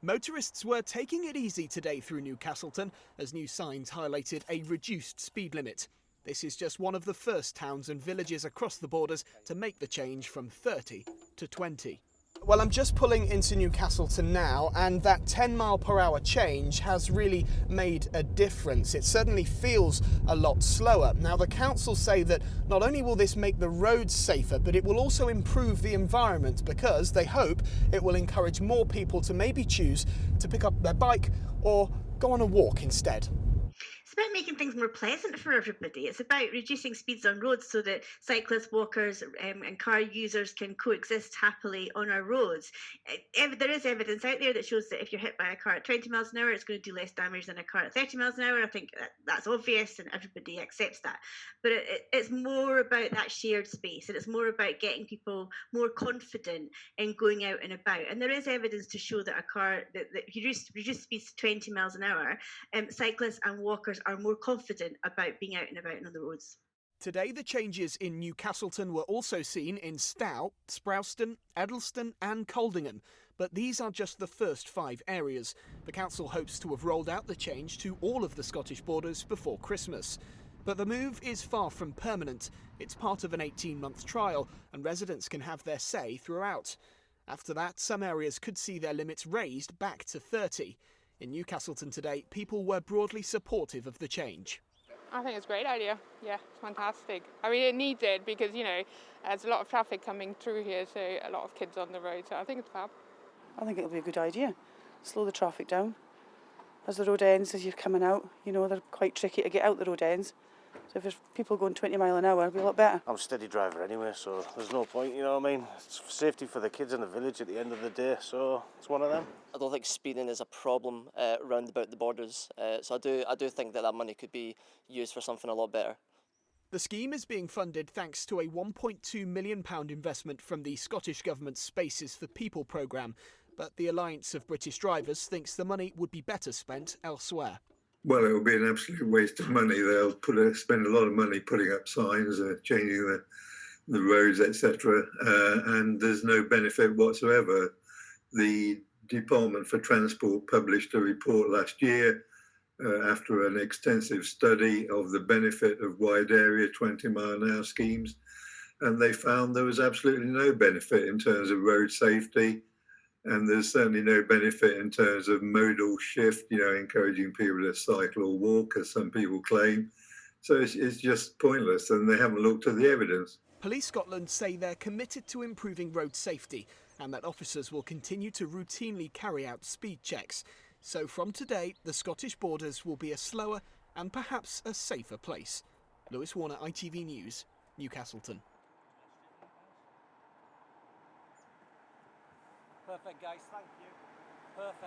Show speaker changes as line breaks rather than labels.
Motorists were taking it easy today through Newcastleton as new signs highlighted a reduced speed limit. This is just one of the first towns and villages across the borders to make the change from 30 to 20. Well, I'm just pulling into Newcastleton now, and that 10-mile-per-hour change has really made a difference. It certainly feels a lot slower. Now, the council say that not only will this make the roads safer, but it will also improve the environment because they hope it will encourage more people to maybe choose to pick up their bike or go on a walk instead.
It's about making things more pleasant for everybody. It's about reducing speeds on roads so that cyclists, walkers, and car users can coexist happily on our roads. There is evidence out there that shows that if you're hit by a car at 20 miles an hour, it's going to do less damage than a car at 30 miles an hour. I think that's obvious and everybody accepts that. But it's more about that shared space, and it's more about getting people more confident in going out and about. And there is evidence to show that a car that reduce speeds to 20 miles an hour, cyclists and walkers are more confident about being out and about on the roads.
Today, the changes in Newcastleton were also seen in Stow, Sprouston, Eddleston and Coldingham. But these are just the first 5 areas. The council hopes to have rolled out the change to all of the Scottish borders before Christmas. But the move is far from permanent. It's part of an 18-month trial, and residents can have their say throughout. After that, some areas could see their limits raised back to 30. In Newcastleton today, people were broadly supportive of the change.
I think it's a great idea. Yeah, it's fantastic. I mean, it needs it because, there's a lot of traffic coming through here, so a lot of kids on the road, so I think it's fab.
I think it'll be a good idea. Slow the traffic down. As the road ends, as you're coming out, they're quite tricky to get out the road ends. So if there's people going 20 mile an hour, it'll be a lot better.
I'm a steady driver anyway, so there's no point, It's safety for the kids in the village at the end of the day, so it's one of them.
I don't think speeding is a problem round about the borders, so I do think that money could be used for something a lot better.
The scheme is being funded thanks to a £1.2 million investment from the Scottish Government's Spaces for People programme, but the Alliance of British Drivers thinks the money would be better spent elsewhere.
Well, it will be an absolute waste of money. They'll spend a lot of money putting up signs, changing the roads, etc., and there's no benefit whatsoever. The Department for Transport published a report last year after an extensive study of the benefit of wide area 20-mile-an-hour schemes, and they found there was absolutely no benefit in terms of road safety. And there's certainly no benefit in terms of modal shift, encouraging people to cycle or walk, as some people claim. So it's just pointless, and they haven't looked at the evidence.
Police Scotland say they're committed to improving road safety and that officers will continue to routinely carry out speed checks. So from today, the Scottish borders will be a slower and perhaps a safer place. Lewis Warner, ITV News, Newcastleton.
Perfect, guys. Thank you. Perfect.